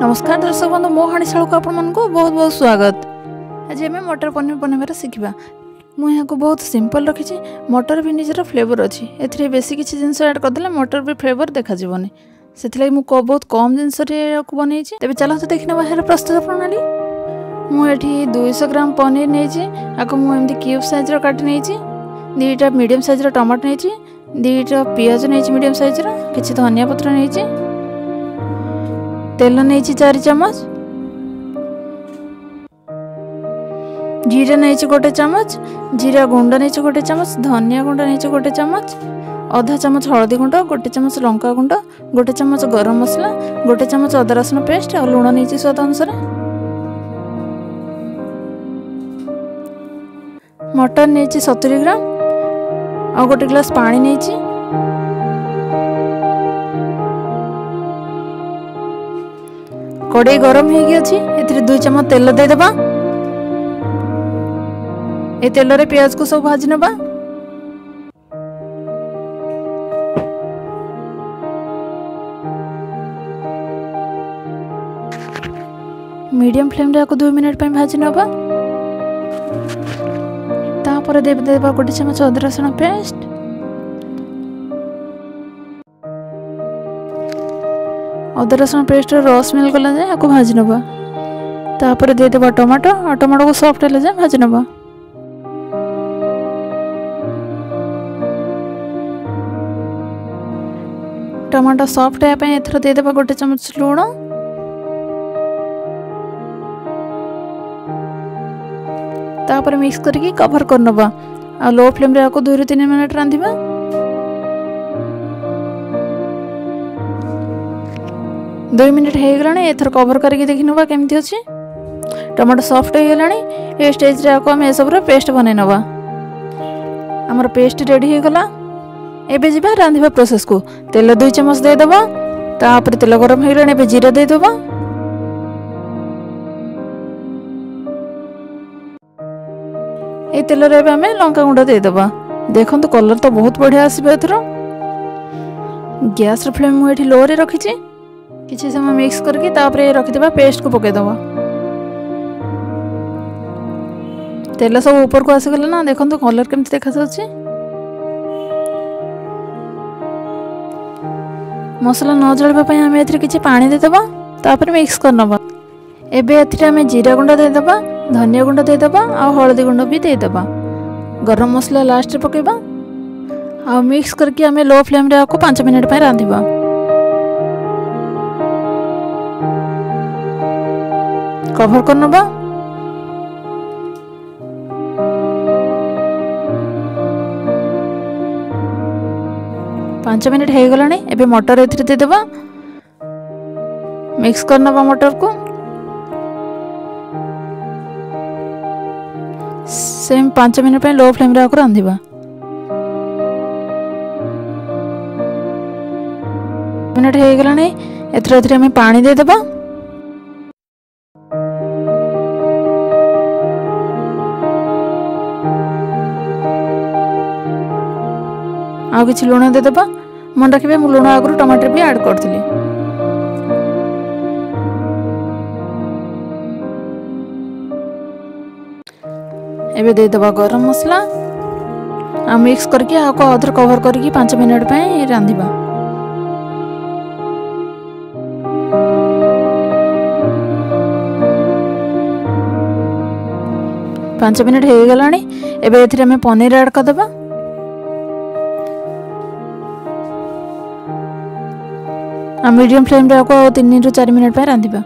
नमस्कार दर्शक बंधु मो हाणीशाल को आपण मानक बहुत बहुत स्वागत। आज आम मटर पनीर बनवार शिखा। मुझे बहुत सिंपल रखी। मटर भी निजर फ्लेवर अच्छी। ए बेसी किसी जिन ऐड करदे मटर भी फ्लेवर देखा से मुझे बहुत कम जिनस बनई। तेज चलते देखने यार प्रस्तुत प्रणाली। मुझे 200 ग्राम पनीर नहीं मुझे क्यूब साइज काटी नहीं। 2टा मीडियम साइज टमाटो नहीं। 2टा पियाज नहीं मीडियम साइज किसी धनिया पत्र नहीं। तेल नहीं 4 चम्मच। जीरा नहीं 1 चम्मच। जीरा गुंड नहीं 1 चम्मच। धनिया गुंड नहीं 1 चम्मच। आधा चम्मच हल्दी गुंड, 1 चम्मच लंका गुंड, 1 चम्मच गरम मसला, 1 चम्मच अदा रसुण पेस्ट और लुण नहीं स्वाद अनुसार। मटन नहीं 70 ग्राम और 1 ग्लास पानी नहीं। कड़ाई गरम हो 2 चम्मच तेल देदेबा। ए तेल रे प्याज को सब भाजी नबा। मीडियम फ्लेम रे 2 मिनट पे भाजी नबा। तापर देदेबा 1 चम्मच अदरक रसुण पेस्ट। अदरक रसुण पेस्ट रस स्मेल गला जाए आपको भाजी नबा। तापर देदेबा टमाटो और टमाटो को सॉफ्ट है जाए भाजी नबा। टमाटो सॉफ्ट है एथर देदेबा 1 चम्मच लुण। तापर मिक्स करके कवर कर नबा। आ लो फ्लेम रे आपको 2 ରୁ 3 मिनट रांधिबा। दो मिनट हो गला। एथर कवर करके देखी नबा केमती अच्छी। टमाटो सॉफ्ट हो गला। ए स्टेज रे आको हम ए सब रो पेस्ट बनै नबा। हमर पेस्ट रेडी हो गला। एबे जिबा रांधिबा प्रोसेस को। तेल 2 चम्मच दे दबा। तापर तेल गरम हो गला। एबे जीरा दे दबा। ए तेल रे एबे हमें लंका गुंड दे दबा। देखो तो कलर तो बहुत बढ़िया आसीबे एथर। गैस रे फ्लेम मु एठी लो रे रखी छी। किसी समय मिक्स करके तापर रखिदेबा पेस्ट को पकेदबा। तेल सब ऊपर को आसीगला ना। देखो तो कलर केमती देखा जाउछि। मसला न जळबा पई हमें एथरे किछि पानी देदबा। तापर मिक्स करनबा। एबे एथरे हमें जीरा गुंड देदबा, धनिया गुंड देदबा और हल्दी गुंड भी देदबा। गरम मसला लास्ट रे पकेबा और मिक्स करके हमें लो फ्लेम रे आपको 5 मिनट पई रांधिबा। कवर कर नबा। पांच मिनट हो गला। एबे मटर एथरे दे देबा। मिक्स कर नबा मटर को। सेम 5 मिनट पे लो फ्लेम रे आको रांधिबा। मिनट हो गला। एथरे हमें पानी दे देबा। आ किछि लुण दे देबा। मन रखिबे मु लुण आगु टमाटर भी ऐड करथिली। एबे दे देबा गरम मसला आ मिक्स करके आको अदर कवर करके 5 मिनट पे रांधिबा। पांच मिनट हो गला। एबे एथरे हमें पनीर ऐड कर देबा। आ मीडियम फ्लेम रे आको 3 ରୁ 4 मिनट पे रांधिबा।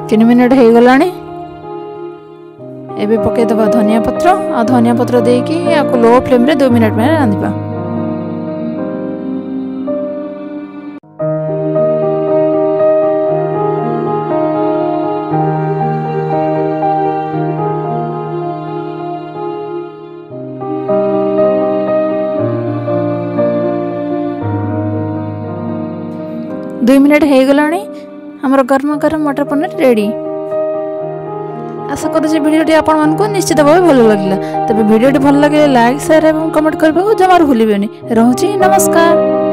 तीन मिनट हो गला। एबे पके दबा धनिया पत्र आ धनिया पत्र देकी आको लो फ्लेम रे 2 मिनट में रांधिबा। दुई मिनट हो गला। आमर गरम गरम मटर पनीर रेडी। आशा करुँच भिडियोटी आपको निश्चित भाव भल लगे। तेज भिडियोटी भल लगे लाइक शेयर और कमेंट करने को जमार भूलें। रोचे नमस्कार।